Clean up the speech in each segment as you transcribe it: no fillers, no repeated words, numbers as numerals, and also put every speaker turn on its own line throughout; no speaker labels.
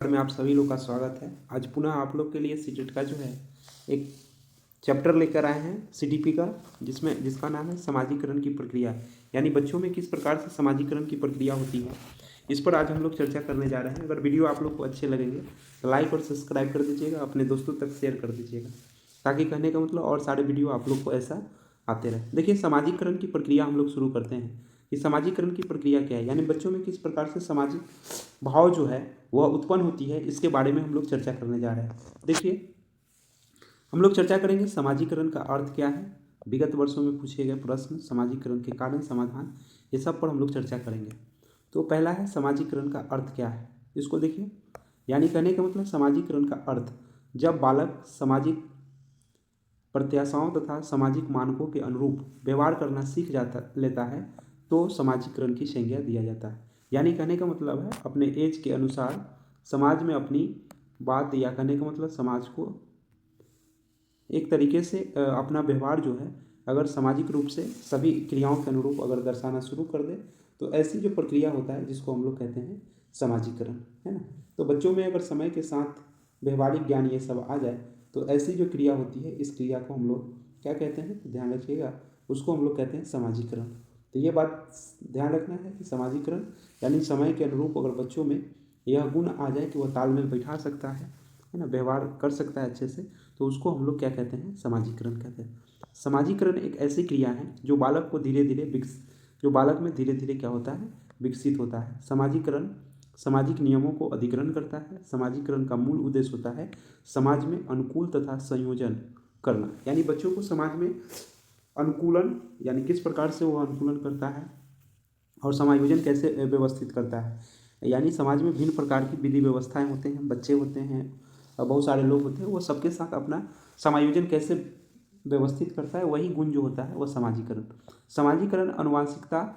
में आप सभी लोग का स्वागत है। आज पुनः आप लोग के लिए सीटेट का जो है एक चैप्टर लेकर आए हैं सीडीपी का, जिसका नाम है समाजीकरण की प्रक्रिया, यानी बच्चों में किस प्रकार से समाजीकरण की प्रक्रिया होती है। इस पर आज हम लोग चर्चा करने जा रहे हैं। अगर वीडियो आप लोग को अच्छे लगेंगे तो लाइक और सब्सक्राइब कर दीजिएगा, अपने दोस्तों तक शेयर कर दीजिएगा, ताकि कहने का मतलब और सारे वीडियो आप लोग को ऐसा आते रहे। देखिए, समाजीकरण की प्रक्रिया हम लोग शुरू करते हैं कि समाजीकरण की प्रक्रिया क्या है, यानी बच्चों में किस प्रकार से सामाजिक भाव जो है वह उत्पन्न होती है, इसके बारे में हम लोग चर्चा करने जा रहे हैं। देखिए, हम लोग चर्चा करेंगे समाजीकरण का अर्थ क्या है, विगत वर्षों में पूछे गए प्रश्न, समाजीकरण के कारण, समाधान, ये सब पर हम लोग चर्चा करेंगे। तो पहला है समाजीकरण का अर्थ क्या है, इसको देखिए। यानी कहने का मतलब समाजीकरण का अर्थ, जब बालक सामाजिक प्रत्याशाओं तथा सामाजिक मानकों के अनुरूप व्यवहार करना सीख लेता है तो समाजीकरण की संज्ञा दिया जाता है। यानी कहने का मतलब है अपने एज के अनुसार समाज में अपनी बात, या कहने का मतलब समाज को एक तरीके से अपना व्यवहार जो है अगर सामाजिक रूप से सभी क्रियाओं के अनुरूप अगर दर्शाना शुरू कर दे तो ऐसी जो प्रक्रिया होता है जिसको हम लोग कहते हैं समाजीकरण, है ना। तो बच्चों में अगर समय के साथ व्यवहारिक ज्ञान ये सब आ जाए तो ऐसी जो क्रिया होती है, इस क्रिया को हम लोग क्या कहते हैं, तो ध्यान रखिएगा, उसको हम लोग कहते हैं समाजीकरण। तो ये बात ध्यान रखना है कि समाजीकरण यानी समय के अनुरूप अगर बच्चों में यह गुण आ जाए कि वह तालमेल बैठा सकता है ना, व्यवहार कर सकता है अच्छे से, तो उसको हम लोग क्या कहते हैं, समाजीकरण कहते हैं। समाजीकरण एक ऐसी क्रिया है जो बालक को धीरे धीरे जो बालक में धीरे धीरे क्या होता है, विकसित होता है। समाजीकरण सामाजिक नियमों को अधिग्रहण करता है। समाजीकरण का मूल उद्देश्य होता है समाज में अनुकूल तथा संयोजन करना, यानी बच्चों को समाज में अनुकूलन, यानी किस प्रकार से वह अनुकूलन करता है और समायोजन कैसे व्यवस्थित करता है। यानी समाज में भिन्न प्रकार की विधि व्यवस्थाएं होते हैं, बच्चे होते हैं और बहुत सारे लोग होते हैं, वो सबके साथ अपना समायोजन कैसे व्यवस्थित करता है, वही गुण जो होता है वह समाजीकरण। समाजीकरण अनुवांशिकता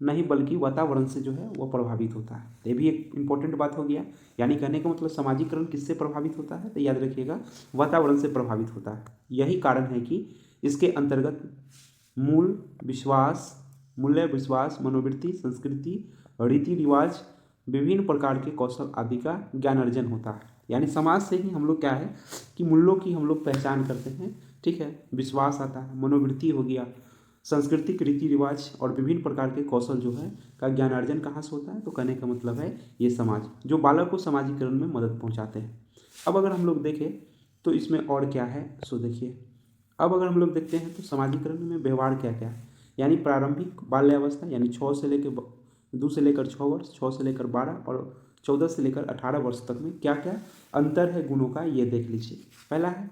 नहीं बल्कि वातावरण से जो है वह प्रभावित होता है। ये भी एक इम्पोर्टेंट बात हो गया। यानी कहने का मतलब समाजीकरण किससे प्रभावित होता है, तो याद रखिएगा, वातावरण से प्रभावित होता है। यही कारण है कि इसके अंतर्गत मूल विश्वास मूल्य, विश्वास, मनोवृत्ति, संस्कृति, रीति रिवाज, विभिन्न प्रकार के कौशल आदि का ज्ञान अर्जन होता है। यानी समाज से ही हम लोग क्या है कि मूल्यों की हम लोग पहचान करते हैं, ठीक है। विश्वास आता है, मनोवृत्ति हो गया, सांस्कृतिक रीति रिवाज और विभिन्न प्रकार के कौशल जो है का ज्ञान अर्जन कहाँ से होता है, तो कहने का मतलब है ये समाज जो बालक को समाजीकरण में मदद पहुँचाते हैं। अब अगर हम लोग देखें तो इसमें और क्या है, सो देखिए, अब अगर हम लोग देखते हैं तो समाजीकरण में व्यवहार क्या क्या है। यानी प्रारंभिक बाल्यावस्था, यानी 2 से लेकर 6 वर्ष, 6 से लेकर 12 और 14 से लेकर 18 वर्ष तक में क्या क्या अंतर है गुणों का, ये देख लीजिए। पहला है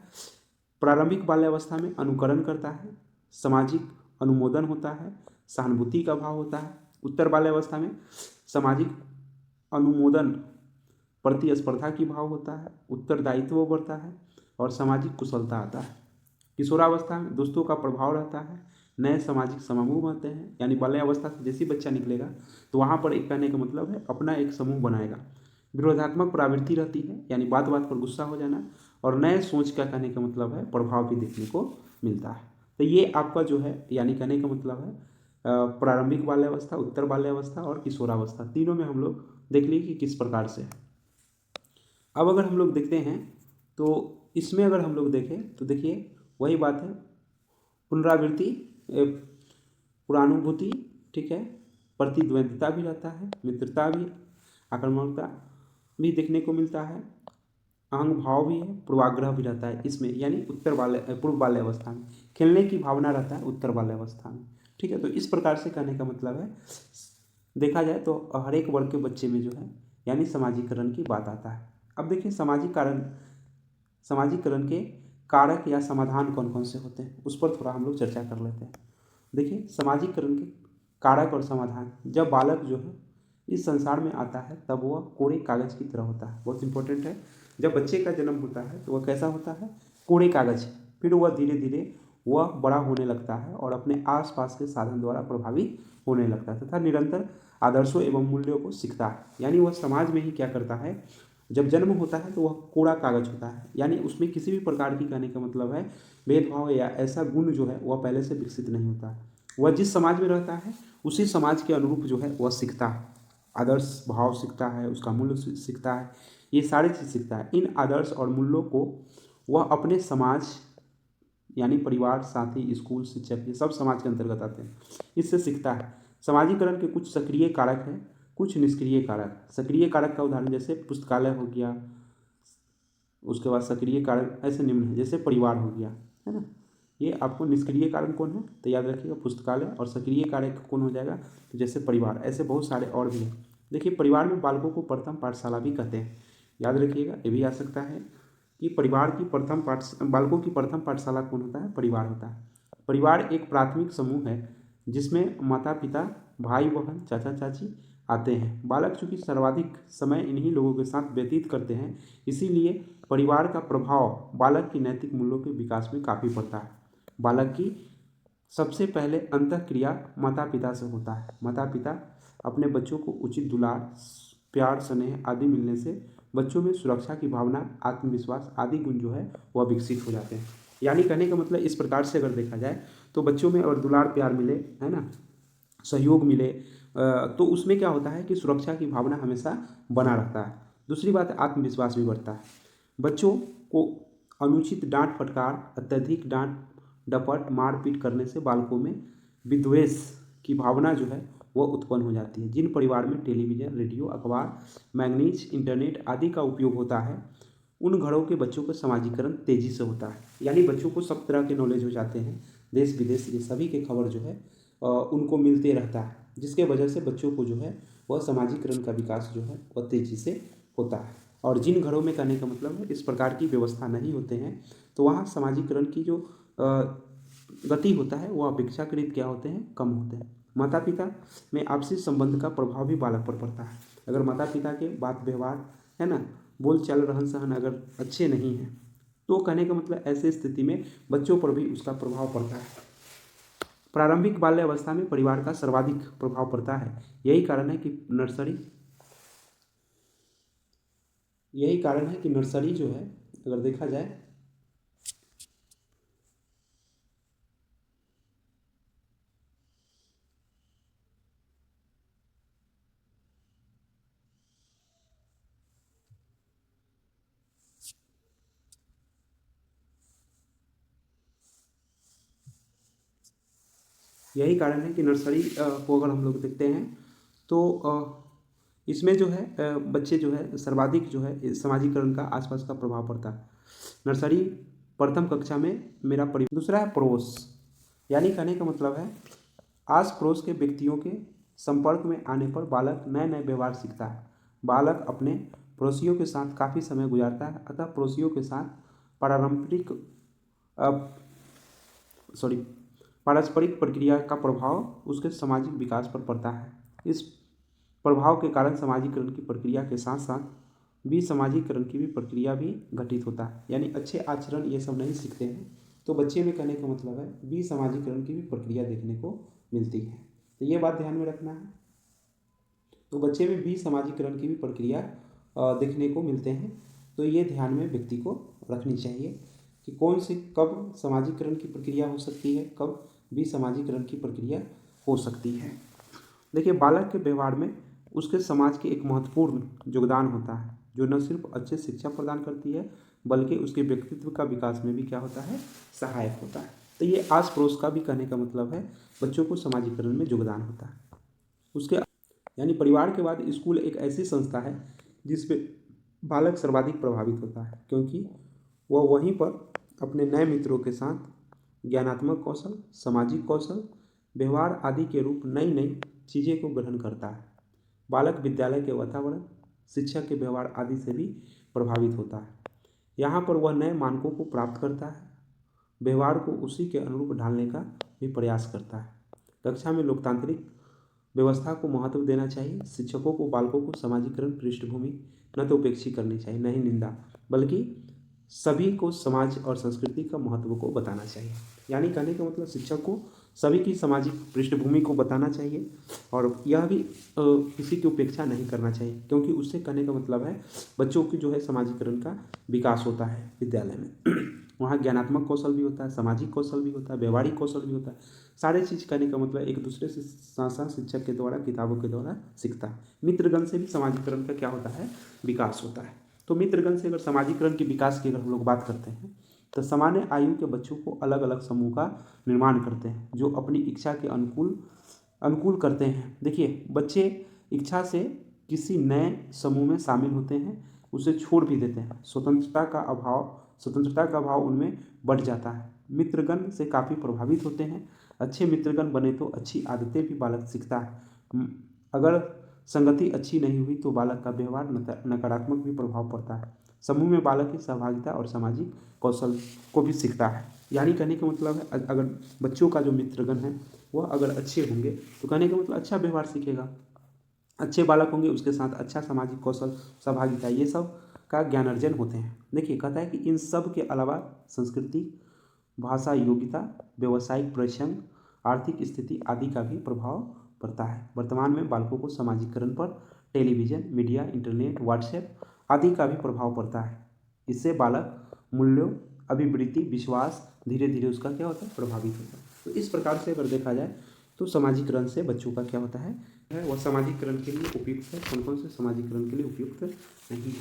प्रारंभिक बाल्यावस्था में अनुकरण करता है, सामाजिक अनुमोदन होता है, सहानुभूति का भाव होता है। उत्तर बाल्यावस्था में सामाजिक अनुमोदन, प्रतिस्पर्धा की भाव होता है, उत्तरदायित्व बढ़ता है और सामाजिक कुशलता आता है। किशोरावस्था में दोस्तों का प्रभाव रहता है, नए सामाजिक समूह बनते हैं। यानी बाल्यावस्था से जैसे बच्चा निकलेगा तो वहाँ पर एक कहने का मतलब है अपना एक समूह बनाएगा। विरोधात्मक प्रवृत्ति रहती है, यानी बात बात पर गुस्सा हो जाना, और नए सोच का कहने का मतलब है प्रभाव भी देखने को मिलता है। तो ये आपका जो है यानी कहने का मतलब है प्रारंभिक बाल्यावस्था, उत्तर बाल्यावस्था और किशोरावस्था, तीनों में हम लोग देख लीजिए कि किस प्रकार से है। अब अगर हम लोग देखते हैं तो इसमें अगर हम लोग देखें तो देखिए वही बात है, पुनरावृत्ति, पुरानुभूति, ठीक है, प्रतिद्वंद्विता भी रहता है, मित्रता भी, आक्रामकता भी देखने को मिलता है, अहंग भाव भी है, पूर्वाग्रह भी रहता है इसमें। यानी पूर्व बाल्यावस्था में खेलने की भावना रहता है उत्तर बाल्यावस्था में, ठीक है। तो इस प्रकार से कहने का मतलब है देखा जाए तो हर एक वर्ग के बच्चे में जो है यानी समाजीकरण की बात आता है। अब देखिए समाजीकरण के कारक या समाधान कौन कौन से होते हैं, उस पर थोड़ा हम लोग चर्चा कर लेते हैं। देखिए, समाजीकरण के कारक और समाधान, जब बालक जो है इस संसार में आता है तब वह कोरे कागज की तरह होता है। बहुत इंपॉर्टेंट है, जब बच्चे का जन्म होता है तो वह कैसा होता है, कोरे कागज। फिर वह धीरे धीरे वह बड़ा होने लगता है और अपने आसपास के साधन द्वारा प्रभावित होने लगता है तथा निरंतर आदर्शों एवं मूल्यों को सीखता है। यानी वह समाज में ही क्या करता है, जब जन्म होता है तो वह कोरा कागज होता है, यानी उसमें किसी भी प्रकार की कहने का मतलब है भेदभाव या ऐसा गुण जो है वह पहले से विकसित नहीं होता है। वह जिस समाज में रहता है उसी समाज के अनुरूप जो है वह सीखता है, आदर्श भाव सीखता है, उसका मूल्य सीखता है। ये सारी चीज़ सीखता है। इन आदर्श और मूल्यों को वह अपने समाज यानी परिवार, साथी, स्कूल, शिक्षक, ये सब समाज के अंतर्गत आते हैं, इससे सीखता है। समाजीकरण के कुछ सक्रिय कारक हैं, कुछ निष्क्रिय कारक। सक्रिय कारक का उदाहरण जैसे पुस्तकालय हो गया, उसके बाद सक्रिय कारक ऐसे निम्न है जैसे परिवार हो गया, है ना। ये आपको निष्क्रिय कारक कौन है तो याद रखिएगा पुस्तकालय, और सक्रिय कारक कौन हो जाएगा तो जैसे परिवार। ऐसे बहुत सारे और भी हैं। देखिए परिवार में बालकों को प्रथम पाठशाला भी कहते हैं, याद रखिएगा ये भी आ सकता है कि परिवार की बालकों की प्रथम पाठशाला कौन होता है, परिवार होता है। परिवार एक प्राथमिक समूह है जिसमें माता पिता, भाई बहन, चाचा चाची आते हैं। बालक चूंकि सर्वाधिक समय इन्हीं लोगों के साथ व्यतीत करते हैं, इसीलिए परिवार का प्रभाव बालक की नैतिक मूल्यों के विकास में काफ़ी पड़ता है। बालक की सबसे पहले अंतःक्रिया माता पिता से होता है। माता पिता अपने बच्चों को उचित दुलार, प्यार, स्नेह आदि मिलने से बच्चों में सुरक्षा की भावना, आत्मविश्वास आदि गुण जो है वह विकसित हो जाते हैं। यानी कहने का मतलब इस प्रकार से अगर देखा जाए तो बच्चों में अगर दुलार प्यार मिले, है ना, सहयोग मिले, तो उसमें क्या होता है कि सुरक्षा की भावना हमेशा बना रहता है। दूसरी बात है आत्मविश्वास भी बढ़ता है। बच्चों को अनुचित डांट फटकार, अत्यधिक डांट डपट मारपीट करने से बालकों में विद्वेष की भावना जो है वह उत्पन्न हो जाती है। जिन परिवार में टेलीविज़न, रेडियो, अखबार, मैगनीज, इंटरनेट आदि का उपयोग होता है, उन घरों के बच्चों का समाजीकरण तेजी से होता है। यानी बच्चों को सब तरह के नॉलेज हो जाते हैं, देश विदेश ये सभी के खबर जो है उनको मिलते रहता है, जिसके वजह से बच्चों को जो है वह समाजीकरण का विकास जो है वह तेजी से होता है। और जिन घरों में कहने का मतलब है इस प्रकार की व्यवस्था नहीं होते हैं, तो वहाँ समाजीकरण की जो गति होता है वह अपेक्षाकृत क्या होते हैं, कम होते हैं। माता पिता में आपसी संबंध का प्रभाव भी बालक पर पड़ता है। अगर माता पिता के बात व्यवहार, है ना, बोल चाल, रहन सहन अगर अच्छे नहीं हैं, तो कहने का मतलब ऐसे स्थिति में बच्चों पर भी उसका प्रभाव पड़ता है। प्रारंभिक बाल्यावस्था में परिवार का सर्वाधिक प्रभाव पड़ता है। यही कारण है कि नर्सरी जो है अगर देखा जाए यही कारण है कि नर्सरी को अगर हम लोग देखते हैं तो इसमें जो है बच्चे जो है सर्वाधिक जो है समाजीकरण का आसपास का प्रभाव पड़ता है। नर्सरी प्रथम कक्षा में मेरा दूसरा है पड़ोस। यानी कहने का मतलब है आस पड़ोस के व्यक्तियों के संपर्क में आने पर बालक नए नए व्यवहार सीखता है। बालक अपने पड़ोसियों के साथ काफ़ी समय गुजारता है, अतः पड़ोसियों के साथ पारंपरिक पारस्परिक प्रक्रिया का प्रभाव उसके सामाजिक विकास पर पड़ता है। इस प्रभाव के कारण समाजीकरण की प्रक्रिया के साथ साथ विसमाजीकरण की भी प्रक्रिया भी घटित होता है। यानी अच्छे आचरण ये सब नहीं सीखते हैं, तो बच्चे में कहने का मतलब है विसमाजीकरण की भी प्रक्रिया देखने को मिलती है। तो ये बात ध्यान में रखना है। तो बच्चे में विसमाजीकरण की भी प्रक्रिया देखने को मिलते हैं, तो ये ध्यान में व्यक्ति को रखनी चाहिए कि कौन सी कब समाजीकरण की प्रक्रिया हो सकती है, कब विसमाजीकरण की प्रक्रिया हो सकती है। देखिए बालक के व्यवहार में उसके समाज के एक महत्वपूर्ण योगदान होता है, जो न सिर्फ अच्छे शिक्षा प्रदान करती है बल्कि उसके व्यक्तित्व का विकास में भी क्या होता है, सहायक होता है। तो ये आस पड़ोस का भी कहने का मतलब है बच्चों को समाजीकरण में योगदान होता है। उसके यानी परिवार के बाद स्कूल एक ऐसी संस्था है जिसमें बालक सर्वाधिक प्रभावित होता है, क्योंकि वह वहीं पर अपने नए मित्रों के साथ ज्ञानात्मक कौशल, सामाजिक कौशल, व्यवहार आदि के रूप नई नई चीज़ें को ग्रहण करता है। बालक विद्यालय के वातावरण, शिक्षक के व्यवहार आदि से भी प्रभावित होता है। यहाँ पर वह नए मानकों को प्राप्त करता है, व्यवहार को उसी के अनुरूप ढालने का भी प्रयास करता है। कक्षा में लोकतांत्रिक व्यवस्था को महत्व देना चाहिए। शिक्षकों को बालकों को समाजीकरण पृष्ठभूमि न तो उपेक्षित करनी चाहिए, न ही निंदा, बल्कि सभी को समाज और संस्कृति का महत्व को बताना चाहिए। यानी कहने का मतलब शिक्षक को सभी की सामाजिक पृष्ठभूमि को बताना चाहिए और यह भी किसी की उपेक्षा नहीं करना चाहिए, क्योंकि उससे कहने का मतलब है बच्चों की जो है समाजीकरण का विकास होता है विद्यालय में। वहाँ ज्ञानात्मक कौशल भी होता है, सामाजिक कौशल भी होता है, व्यवहारिक कौशल भी होता है। सारे चीज़ कहने का मतलब एक दूसरे से साथ साथ शिक्षक के द्वारा, किताबों के द्वारा सीखता है। मित्रगण से भी समाजीकरण का क्या होता है, विकास होता है। तो मित्रगण से अगर सामाजिकरण के विकास की अगर हम लोग बात करते हैं तो सामान्य आयु के बच्चों को अलग अलग समूह का निर्माण करते हैं जो अपनी इच्छा के अनुकूल अनुकूल करते हैं। देखिए, बच्चे इच्छा से किसी नए समूह में शामिल होते हैं, उसे छोड़ भी देते हैं। स्वतंत्रता का अभाव उनमें बढ़ जाता है। मित्रगण से काफ़ी प्रभावित होते हैं। अच्छे मित्रगण बने तो अच्छी आदतें भी बालक सीखता है। अगर संगति अच्छी नहीं हुई तो बालक का व्यवहार नकारात्मक भी प्रभाव पड़ता है। समूह में बालक की सहभागिता और सामाजिक कौशल को भी सीखता है। यानी कहने का मतलब है अगर बच्चों का जो मित्रगण है वह अगर अच्छे होंगे तो कहने का मतलब अच्छा व्यवहार सीखेगा। अच्छे बालक होंगे उसके साथ अच्छा सामाजिक कौशल, सहभागिता, ये सब का ज्ञान अर्जन होते हैं। देखिए, कहता है कि इन सब के अलावा संस्कृति, भाषा, योग्यता, व्यवसायिक प्रसंग, आर्थिक स्थिति आदि का भी प्रभाव पड़ता है। वर्तमान में बालकों को सामाजिकरण पर टेलीविज़न, मीडिया, इंटरनेट, व्हाट्सएप आदि का भी प्रभाव पड़ता है। इससे बालक मूल्यों, अभिवृत्ति, विश्वास धीरे धीरे उसका क्या होता है, प्रभावित होता है। तो इस प्रकार से अगर देखा जाए तो सामाजिकरण से बच्चों का क्या होता है वह सामाजिकरण के लिए उपयुक्त है। कौन कौन से सामाजिकरण के लिए उपयुक्त नहीं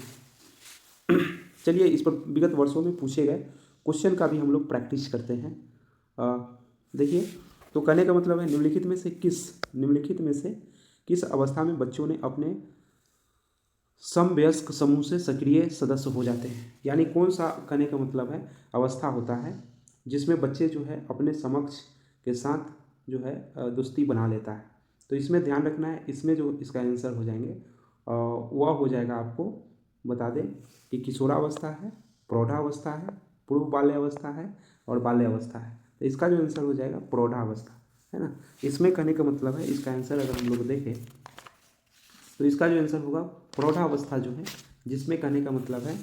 है। चलिए, इस पर विगत वर्षों में पूछे गए क्वेश्चन का भी हम लोग प्रैक्टिस करते हैं। देखिए, तो कहने का मतलब है निम्नलिखित में से किस अवस्था में बच्चों ने अपने समवयस्क समूह से सक्रिय सदस्य हो जाते हैं। यानी कौन सा कहने का मतलब है अवस्था होता है जिसमें बच्चे जो है अपने समक्ष के साथ जो है दोस्ती बना लेता है। तो इसमें ध्यान रखना है, इसमें जो इसका आंसर हो जाएंगे वह हो जाएगा, आपको बता दें कि किशोरावस्था है, प्रौढ़ावस्था है, पूर्व बाल्यावस्था है और बाल्यावस्था है। तो इसका जो आंसर हो जाएगा प्रौढ़ावस्था, है ना। इसमें कहने का मतलब है इसका आंसर अगर हम लोग देखें तो इसका जो आंसर होगा प्रौढ़ावस्था जो है, जिसमें कहने का मतलब है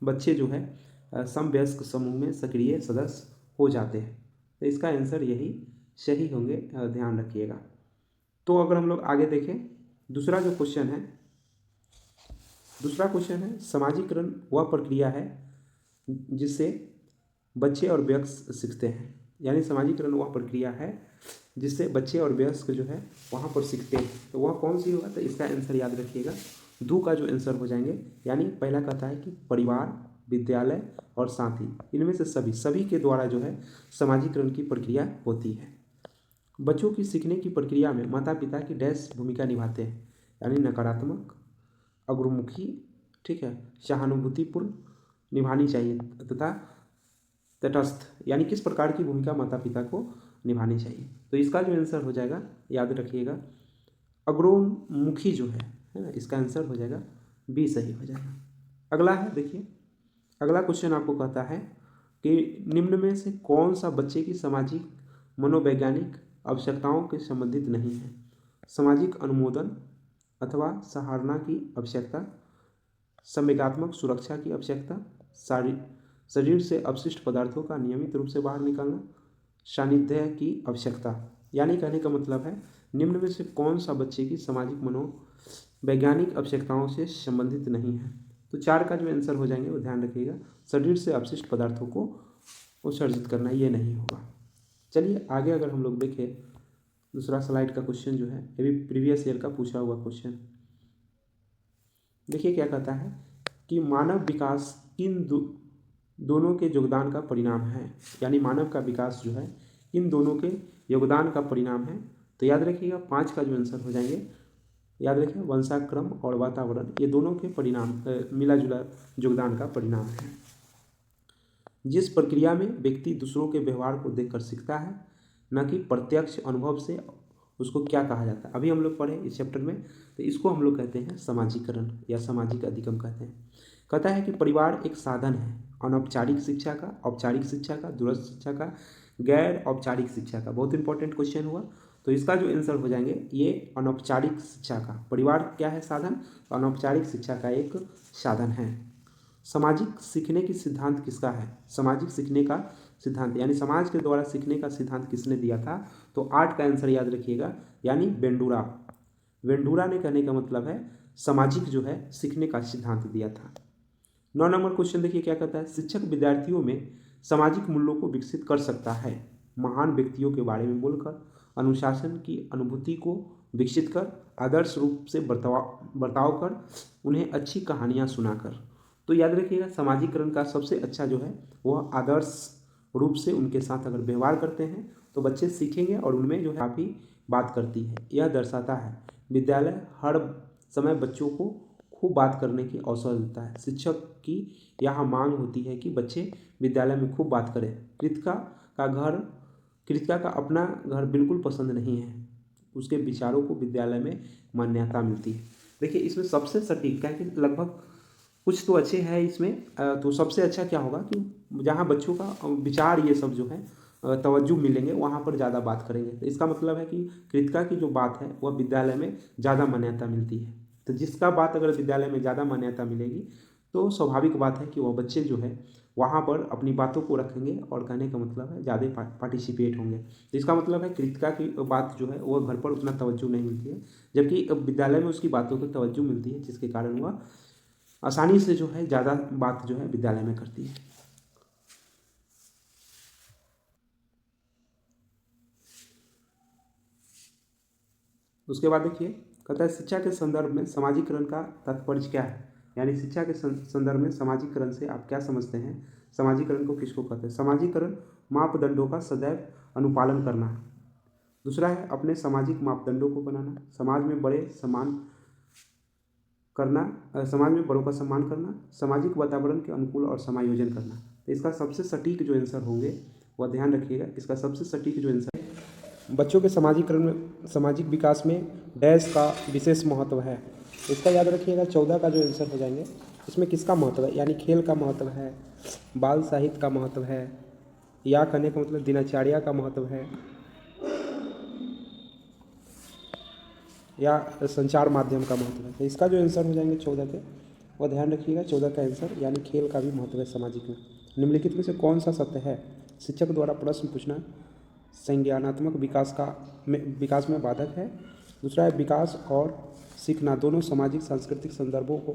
बच्चे जो है समवयस्क समूह में सक्रिय सदस्य हो जाते हैं। तो इसका आंसर यही सही होंगे, ध्यान रखिएगा। तो अगर हम लोग आगे देखें, दूसरा क्वेश्चन है सामाजिकरण वह प्रक्रिया है जिससे बच्चे और वयस्क सीखते हैं। यानी सामाजिकरण वह प्रक्रिया है जिससे बच्चे और वयस्क जो है वहाँ पर सीखते हैं। तो वह कौन सी होगा, तो इसका आंसर याद रखिएगा, दो का जो आंसर हो जाएंगे। यानी पहला कहता है कि परिवार, विद्यालय और साथी, इनमें से सभी के द्वारा जो है सामाजिकरण की प्रक्रिया होती है। बच्चों की सीखने की प्रक्रिया में माता पिता की डैश भूमिका निभाते हैं। यानी नकारात्मक, अग्रमुखी, ठीक है, सहानुभूतिपूर्ण निभानी चाहिए तथा तटस्थ, यानी किस प्रकार की भूमिका माता पिता को निभानी चाहिए। तो इसका जो आंसर हो जाएगा याद रखिएगा अग्रोमुखी जो है ना, इसका आंसर हो जाएगा बी, सही हो जाएगा। अगला है, देखिए अगला क्वेश्चन आपको कहता है कि निम्न में से कौन सा बच्चे की सामाजिक मनोवैज्ञानिक आवश्यकताओं के संबंधित नहीं है। सामाजिक अनुमोदन अथवा सराहना की आवश्यकता, संवेगात्मक सुरक्षा की आवश्यकता, शरीर से अपशिष्ट पदार्थों का नियमित रूप से बाहर निकालना, सानिध्य की आवश्यकता। यानी कहने का मतलब है निम्न में से कौन सा बच्चे की सामाजिक मनोवैज्ञानिक आवश्यकताओं से संबंधित नहीं है। तो 4 का जो आंसर हो जाएंगे वो ध्यान रखिएगा, शरीर से अपशिष्ट पदार्थों को उत्सर्जित करना, ये नहीं होगा। चलिए आगे अगर हम लोग देखें, दूसरा स्लाइड का क्वेश्चन जो है ये भी प्रीवियस ईयर का पूछा हुआ क्वेश्चन। देखिए क्या कहता है कि मानव विकास किन दोनों के योगदान का परिणाम है। यानी मानव का विकास जो है इन दोनों के योगदान का परिणाम है। तो याद रखिएगा 5 का जो आंसर हो जाएंगे, याद रखिए वंशाक्रम और वातावरण, ये दोनों के परिणाम मिला जुला योगदान का परिणाम है। जिस प्रक्रिया में व्यक्ति दूसरों के व्यवहार को देखकर सीखता है, न कि प्रत्यक्ष अनुभव से, उसको क्या कहा जाता है। अभी हम लोग पढ़े इस चैप्टर में, तो इसको हम लोग कहते हैं समाजीकरण या सामाजिक अधिगम कहते हैं। कहता है कि परिवार एक साधन है अनौपचारिक शिक्षा का, औपचारिक शिक्षा का, दूरस्थ शिक्षा का, गैर औपचारिक शिक्षा का। बहुत इंपॉर्टेंट क्वेश्चन हुआ। तो इसका जो आंसर हो जाएंगे ये अनौपचारिक शिक्षा का। परिवार क्या है, साधन, अनौपचारिक शिक्षा का एक साधन है। सामाजिक सीखने की सिद्धांत किसका है। सामाजिक सीखने का सिद्धांत यानी समाज के द्वारा सीखने का सिद्धांत किसने दिया था। तो 8 का आंसर याद रखिएगा, यानी वेंडूरा। वेंडूरा ने कहने का मतलब है सामाजिक जो है सीखने का सिद्धांत दिया था। 9 नंबर क्वेश्चन देखिए क्या कहता है, शिक्षक विद्यार्थियों में सामाजिक मूल्यों को विकसित कर सकता है। महान व्यक्तियों के बारे में बोलकर अनुशासन की अनुभूति को विकसित कर, आदर्श रूप से बर्ताव कर, उन्हें अच्छी कहानियाँ सुनाकर। तो याद रखिएगा, सामाजिकरण का सबसे अच्छा जो है वह आदर्श रूप से उनके साथ अगर व्यवहार करते हैं तो बच्चे सीखेंगे और उनमें जो है काफ़ी बात करती है। यह दर्शाता है विद्यालय हर समय बच्चों को खूब बात करने की अवसर देता है। शिक्षक की यहाँ मांग होती है कि बच्चे विद्यालय में खूब बात करें। कृतिका का अपना घर बिल्कुल पसंद नहीं है, उसके विचारों को विद्यालय में मान्यता मिलती है। देखिए इसमें सबसे सटीक क्या है कि लगभग कुछ तो अच्छे हैं इसमें, तो सबसे अच्छा क्या होगा कि जहाँ बच्चों का विचार ये सब जो है तवज्जो मिलेंगे वहाँ पर ज़्यादा बात करेंगे। तो इसका मतलब है कि कृतिका की जो बात है वह विद्यालय में ज़्यादा मान्यता मिलती है। तो जिसका बात अगर विद्यालय में ज़्यादा मान्यता मिलेगी तो स्वाभाविक बात है कि वह बच्चे जो है वहाँ पर अपनी बातों को रखेंगे और कहने का मतलब है ज़्यादा पार्टिसिपेट होंगे। तो इसका मतलब है कृतिका की बात जो है वह घर पर उतना तवज्जो नहीं मिलती है, जबकि विद्यालय में उसकी बातों को तवज्जो मिलती है, जिसके कारण वह आसानी से जो है ज़्यादा बात जो है विद्यालय में करती है। उसके बाद देखिए कहता है शिक्षा के संदर्भ में सामाजिकरण का तात्पर्य क्या है, यानी शिक्षा के संदर्भ में सामाजिकरण से आप क्या समझते हैं, सामाजिकरण को किसको कहते हैं। सामाजिकरण मापदंडों का सदैव अनुपालन करना है। दूसरा है अपने सामाजिक मापदंडों को बनाना, समाज में बड़ों का सम्मान करना, सामाजिक वातावरण के अनुकूल और समायोजन करना। तो इसका सबसे सटीक जो आंसर होंगे वह ध्यान रखिएगा, इसका सबसे सटीक जो आंसर बच्चों के सामाजिकरण में सामाजिक विकास में डैश का विशेष महत्व है। इसका याद रखिएगा 14 का जो आंसर हो जाएंगे इसमें किसका महत्व है, यानी खेल का महत्व है, बाल साहित्य का महत्व है, या कहने का मतलब दिनचर्या का महत्व है, या संचार माध्यम का महत्व है। तो इसका जो आंसर हो जाएंगे 14 के वह ध्यान रखिएगा 14 का आंसर, यानी खेल का भी महत्व है सामाजिक में। निम्नलिखित में से कौन सा सत्य है, शिक्षक द्वारा प्रश्न पूछना संज्ञानात्मक विकास में बाधक है। दूसरा है विकास और सीखना दोनों सामाजिक सांस्कृतिक संदर्भों को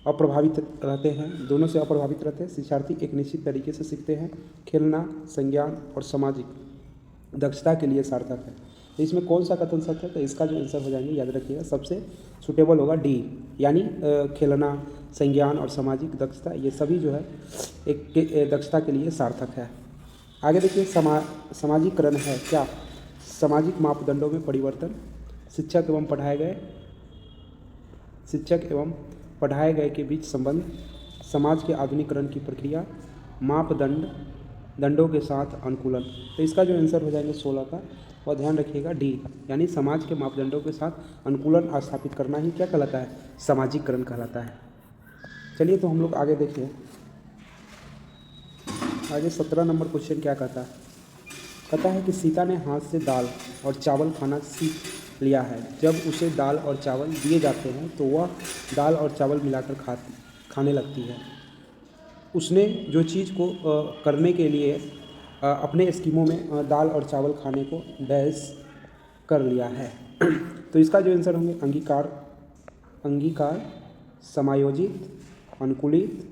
अप्रभावित रहते हैं, दोनों से अप्रभावित रहते हैं। शिक्षार्थी एक निश्चित तरीके से सीखते हैं। खेलना संज्ञान और सामाजिक दक्षता के लिए सार्थक है। तो इसमें कौन सा कथन सत्य है, तो इसका जो आंसर हो जाएंगे याद रखिएगा सबसे सुटेबल होगा डी, यानी खेलना संज्ञान और सामाजिक दक्षता ये सभी जो है एक दक्षता के लिए सार्थक है। आगे देखिए सामाजिकरण है क्या, सामाजिक मापदंडों में परिवर्तन, शिक्षक एवं पढ़ाए गए के बीच संबंध, समाज के आधुनिकीकरण की प्रक्रिया, दंडों के साथ अनुकूलन। तो इसका जो आंसर हो जाएंगे 16 का वह ध्यान रखिएगा डी, यानी समाज के मापदंडों के साथ अनुकूलन स्थापित करना ही क्या कहलाता है, सामाजिकरण कहलाता है। चलिए तो हम लोग आगे देखिए, आगे 17 नंबर क्वेश्चन क्या कहता है कि सीता ने हाथ से दाल और चावल खाना सीख लिया है। जब उसे दाल और चावल दिए जाते हैं तो वह दाल और चावल मिलाकर खाने लगती है। उसने जो चीज़ को करने के लिए अपने स्कीमों में दाल और चावल खाने को डैश कर लिया है। तो इसका जो आंसर होंगे अंगीकार, समायोजित, अनुकूलित,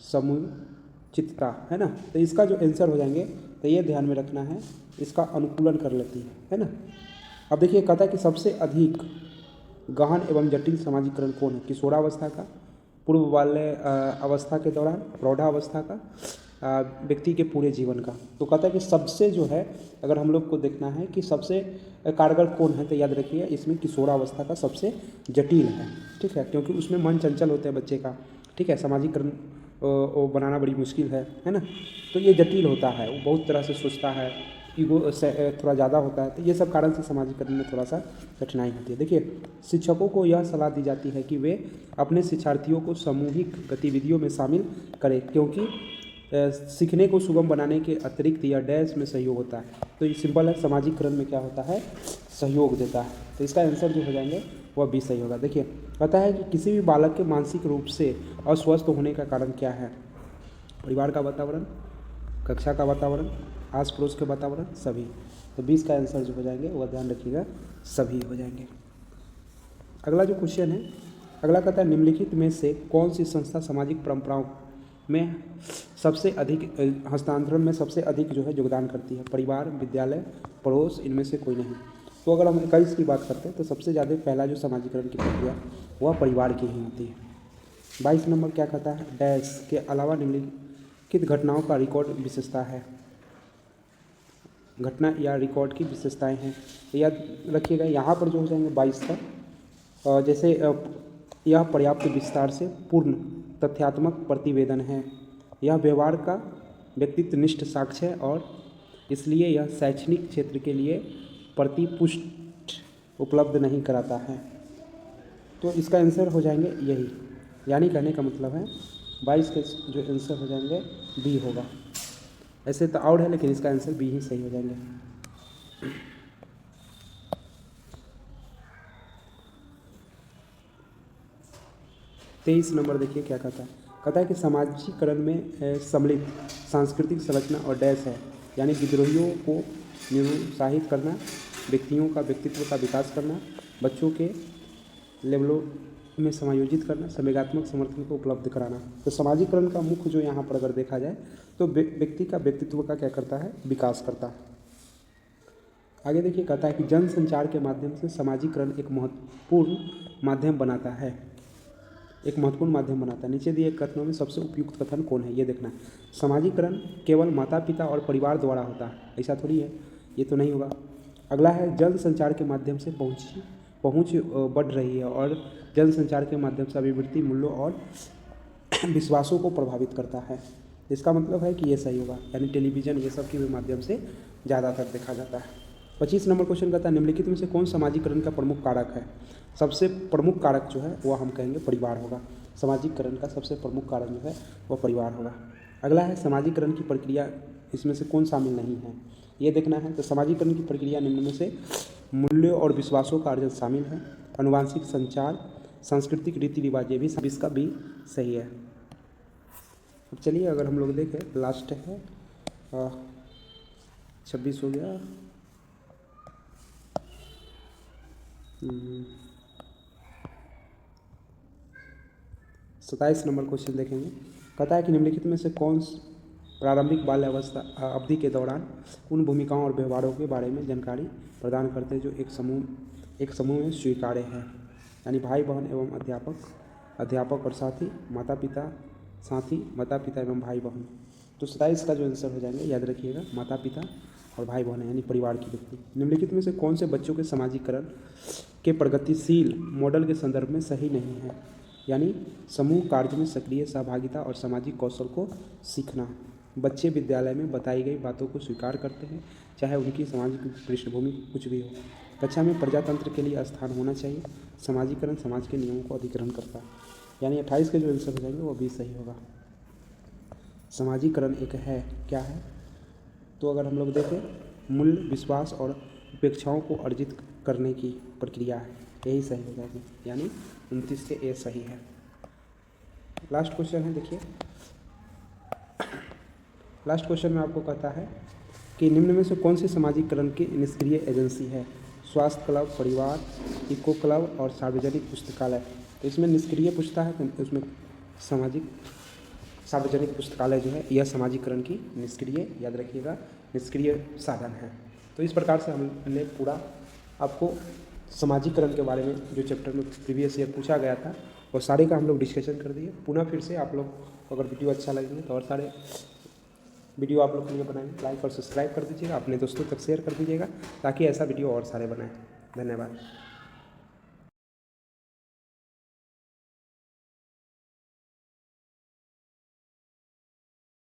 समुचितता, है ना। तो इसका जो आंसर हो जाएंगे तो ये ध्यान में रखना है, इसका अनुकूलन कर लेती है ना। अब देखिए कहता है कि सबसे अधिक गहन एवं जटिल सामाजिकरण कौन है, किशोरावस्था का, पूर्व बाल्य अवस्था के दौरान, प्रौढ़ावस्था का, व्यक्ति के पूरे जीवन का। तो कहता है कि सबसे जो है अगर हम लोग को देखना है कि सबसे कारगर कौन है, तो याद रखिए इसमें किशोरावस्था का सबसे जटिल है, ठीक है, क्योंकि उसमें मन चंचल होता है बच्चे का, ठीक है, सामाजिकरण बनाना बड़ी मुश्किल है ना। तो ये जटिल होता है, वो बहुत तरह से सोचता है, ईगो से थोड़ा ज़्यादा होता है। तो ये सब कारण से सामाजिकरण में थोड़ा सा कठिनाई होती है। देखिए शिक्षकों को यह सलाह दी जाती है कि वे अपने शिक्षार्थियों को सामूहिक गतिविधियों में शामिल करें, क्योंकि सीखने को सुगम बनाने के अतिरिक्त यह डैश में सहयोग होता है। तो ये सिंपल है, सामाजिकरण में क्या होता है, सहयोग देता है। तो इसका आंसर जो हो जाएंगे वह भी सही होगा। देखिए कहता है कि किसी भी बालक के मानसिक रूप से अस्वस्थ होने का कारण क्या है, परिवार का वातावरण, कक्षा का वातावरण, आस पड़ोस के वातावरण, सभी। तो 20 का आंसर जो हो जाएंगे वह ध्यान रखिएगा सभी हो जाएंगे। अगला जो क्वेश्चन है, अगला कहता है निम्नलिखित में से कौन सी संस्था सामाजिक परंपराओं में सबसे अधिक हस्तांतरण में सबसे अधिक जो है योगदान करती है, परिवार, विद्यालय, पड़ोस, इनमें से कोई नहीं। तो अगर हम 21 की बात करते हैं तो सबसे ज़्यादा पहला जो समाजीकरण की प्रक्रिया वह परिवार की ही होती है। 22 नंबर क्या कहता है, डैश के अलावा निम्नलिखित घटनाओं का रिकॉर्ड विशेषता है। घटना या रिकॉर्ड की विशेषताएं हैं, याद रखिएगा। यहाँ पर जो हो जाएंगे 22 का जैसे यह पर्याप्त विस्तार से पूर्ण तथ्यात्मक प्रतिवेदन है, यह व्यवहार का व्यक्तित्वनिष्ठ साक्ष्य है और इसलिए यह शैक्षणिक क्षेत्र के लिए प्रतिपुष्टि उपलब्ध नहीं कराता है। तो इसका आंसर हो जाएंगे यही, यानी कहने का मतलब है 22 के जो आंसर हो जाएंगे बी होगा। ऐसे तो और है लेकिन इसका आंसर बी ही सही हो जाएंगे। 23 नंबर देखिए क्या कहता है कि समाजीकरण में सम्मिलित सांस्कृतिक संरचना और डैश है, यानी विद्रोहियों को निरुत्साहित करना, व्यक्तियों का व्यक्तित्व का विकास करना, बच्चों के लेवलों में समायोजित करना, संवेगात्मक समर्थन को उपलब्ध कराना। तो समाजीकरण का मुख्य जो यहाँ पर अगर देखा जाए तो व्यक्ति का व्यक्तित्व का क्या करता है, विकास करता है। आगे देखिए कहता है कि जनसंचार के माध्यम से समाजीकरण एक महत्वपूर्ण माध्यम बनाता है, एक महत्वपूर्ण माध्यम बनाता है। नीचे दिए कथनों में सबसे उपयुक्त कथन कौन है, ये देखना है। समाजीकरण केवल माता पिता और परिवार द्वारा होता है, ऐसा थोड़ी है, ये तो नहीं होगा। अगला है जनसंचार के माध्यम से पहुँच बढ़ रही है और जनसंचार के माध्यम से अभिवृत्ति मूल्यों और विश्वासों को प्रभावित करता है। इसका मतलब है कि ये सही होगा, यानी टेलीविज़न ये सब के भी माध्यम से ज़्यादातर देखा जाता है। 25 नंबर क्वेश्चन कहता है निम्नलिखित में से कौन समाजीकरण का प्रमुख कारक है। सबसे प्रमुख कारक जो है वह हम कहेंगे परिवार होगा। समाजीकरण का सबसे प्रमुख कारक जो है वह परिवार होगा। अगला है समाजीकरण की प्रक्रिया इसमें से कौन शामिल नहीं है, ये देखना है। तो समाजीकरण की प्रक्रिया निम्न में से मूल्यों और विश्वासों का अर्जन शामिल है, अनुवांशिक संचार, सांस्कृतिक रीति रिवाज, ये भी इसका भी सही है। अब चलिए अगर हम लोग देखें लास्ट है 26 हो गया, 27 नंबर क्वेश्चन देखेंगे। कहता है कि निम्नलिखित में से कौन प्रारंभिक बाल्यावस्था अवधि के दौरान उन भूमिकाओं और व्यवहारों के बारे में जानकारी प्रदान करते हैं जो एक समूह में स्वीकार्य है, यानी भाई बहन एवं अध्यापक और साथी, माता पिता एवं भाई बहन। तो 27 का जो आंसर हो जाएंगे याद रखिएगा, माता पिता और भाई बहन यानी परिवार की व्यक्ति। निम्नलिखित में से कौन से बच्चों के समाजीकरण के प्रगतिशील मॉडल के संदर्भ में सही नहीं है, यानी समूह कार्य में सक्रिय सहभागिता और सामाजिक कौशल को सीखना। बच्चे विद्यालय में बताई गई बातों को स्वीकार करते हैं, चाहे उनकी सामाजिक पृष्ठभूमि कुछ भी हो। कक्षा में प्रजातंत्र के लिए स्थान होना चाहिए। समाजीकरण समाज के नियमों को अधिग्रहण करता है, यानी 28 के जो आंसर हो जाएंगे वो भी सही होगा। समाजीकरण एक है क्या है, तो अगर हम लोग देखें मूल्य, विश्वास और अपेक्षाओं को अर्जित करने की प्रक्रिया है, यही सही हो जाएगी, यानी 29 के ए सही है। लास्ट क्वेश्चन है देखिए, लास्ट क्वेश्चन में आपको कहता है कि निम्न में से कौन सी समाजीकरण की निष्क्रिय एजेंसी है। स्वास्थ्य क्लब, परिवार, इको क्लब और सार्वजनिक पुस्तकालय। तो इसमें निष्क्रिय पूछता है तो उसमें सार्वजनिक पुस्तकालय जो है यह समाजीकरण की निष्क्रिय, याद रखिएगा, निष्क्रिय साधन है। तो इस प्रकार से हमने पूरा आपको समाजीकरण के बारे में जो चैप्टर में प्रीवियस ईयर पूछा गया था वो सारे का हम लोग डिस्कशन कर दिए। पुनः फिर से आप लोग अगर वीडियो अच्छा लगेंगे तो और सारे वीडियो आप लोग के लिए बनाएंगे। लाइक और सब्सक्राइब कर दीजिएगा, अपने दोस्तों तक शेयर कर दीजिएगा ताकि ऐसा वीडियो और सारे बनाएं। धन्यवाद।